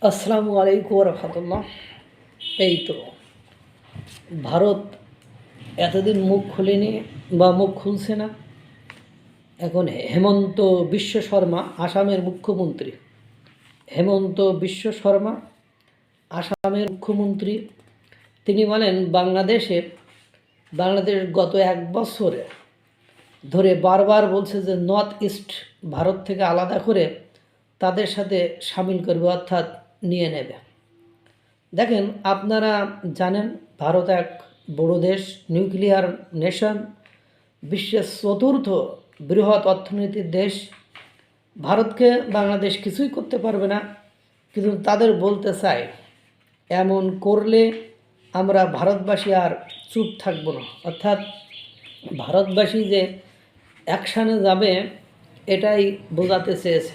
আসসালামু আলাইকুম রহমতুল্লাহ। এই তো ভারত এতদিন মুখ খুলেনি বা মুখ খুলছে না। এখন হেমন্ত বিশ্ব শর্মা আসামের মুখ্যমন্ত্রী, হেমন্ত বিশ্ব শর্মা আসামের মুখ্যমন্ত্রী, তিনি বলেন বাংলাদেশ গত 1 বছরে ধরে বারবার বলছে যে নর্থ ইস্ট ভারত থেকে আলাদা করে তাদের সাথে সামিল করবে, অর্থাৎ নিয়ে নেবে। দেখেন, আপনারা জানেন ভারত এক বড় দেশ, নিউক্লিয়ার নেশন, বিশ্বের চতুর্থ বৃহৎ অর্থনীতির দেশ। ভারতকে বাংলাদেশ কিছুই করতে পারবে না, কিন্তু তাদের বলতে চাই এমন করলে আমরা ভারতবাসী আর চুপ থাকবো না, অর্থাৎ ভারতবাসী যে অ্যাকশানে যাবে এটাই বোঝাতে চেয়েছে।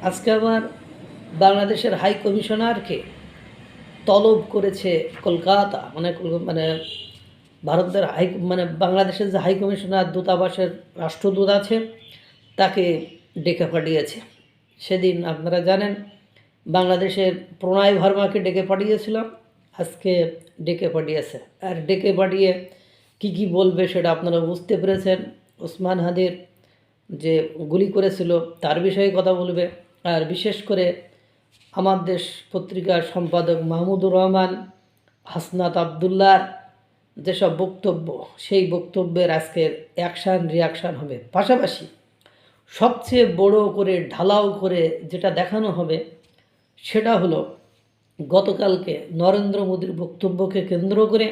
আজকে আবার বাংলাদেশের হাই কমিশনারকে তলব করেছে কলকাতা, মানে ভারতের বাংলাদেশের যে হাই কমিশনার, দূতাবাসের রাষ্ট্রদূত আছে, তাকে ডেকে পাঠিয়েছে। সেদিন আপনারা জানেন বাংলাদেশের প্রণয় ভার্মাকে ডেকে পাঠিয়েছিলাম, আজকে ডেকে পাঠিয়েছে। আর ডেকে পাঠিয়ে কি বলবে সেটা আপনারা বুঝতে পেরেছেন। ওসমান হাদির যে গুলি করেছিল তার বিষয়ে কথা বলবে। আর বিশেষ করে আমার দেশ পত্রিকার সম্পাদক মাহমুদুর রহমান, হাসনাত আবদুল্লার যেসব বক্তব্য, সেই বক্তব্যের আজকের অ্যাকশান রিয়াকশান হবে। পাশাপাশি সবচেয়ে বড় করে ঢালাও করে যেটা দেখানো হবে সেটা হলো গতকালকে নরেন্দ্র মোদীর বক্তব্যকে কেন্দ্র করে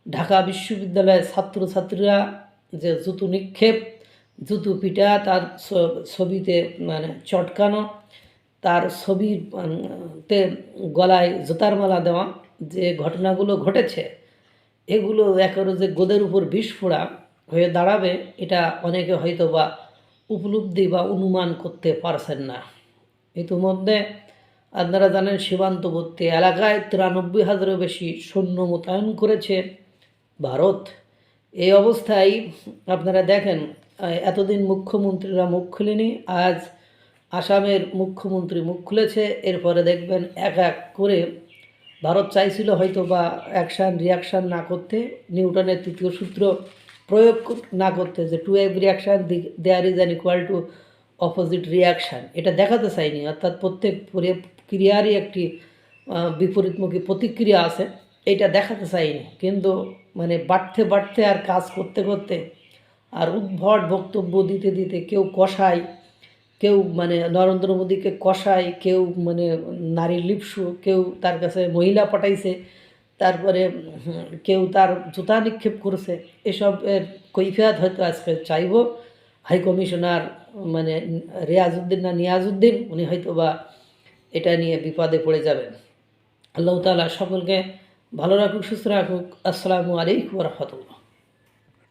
ঢাকা বিশ্ববিদ্যালয়ের ছাত্রছাত্রীরা যে জুতো নিক্ষেপ, জুতো পিটা, তার ছবিতে চটকানো, তার ছবিতে গলায় জুতার মালা দেওয়া, যে ঘটনাগুলো ঘটেছে, এগুলো একেবারে যে গোদের উপর বিষ ফোড়া হয়ে দাঁড়াবে, এটা অনেকে হয়তো বা উপলব্ধি বা অনুমান করতে পারছেন না। ইতিমধ্যে আপনারা জানেন সীমান্তবর্তী এলাকায় 93,000-এরও বেশি সৈন্য মোতায়েন করেছে ভারত। এই অবস্থায় আপনারা দেখেন এতদিন মুখ্যমন্ত্রীরা মুখ খুলেনি, আজ আসামের মুখ্যমন্ত্রী মুখ খুলেছে। এরপরে দেখবেন এক এক করে ভারত চাইছিল হয়তো বা অ্যাকশান রিয়াকশান না করতে, নিউটনের তৃতীয় সূত্র প্রয়োগ না করতে, যে to every action there is an equal to opposite reaction, এটা দেখাতে চাইনি। অর্থাৎ প্রত্যেক ক্রিয়ারই একটি বিপরীতমুখী প্রতিক্রিয়া আছে, এটা দেখাতে চাইনি। কিন্তু বাড়তে আর কাজ করতে করতে আর উদ্ভট বক্তব্য দিতে দিতে কেউ কষায়, কেউ নরেন্দ্র মোদীকে কষায়, কেউ নারী লিপসু, কেউ তার কাছে মহিলা পাঠাইছে, তারপরে কেউ তার জুতা নিক্ষেপ করেছে। এসবের কৈফিয়ত হয়তো আজকে চাইব হাই কমিশনার নিয়াজউদ্দিন, উনি হয়তো বা এটা নিয়ে বিপদে পড়ে যাবেন। আল্লাহ তাআলা সকলকে ভালো রাখুক, সুস্থ রাখুক। আসসালামু আলাইকুম রহমতুল্লাহ।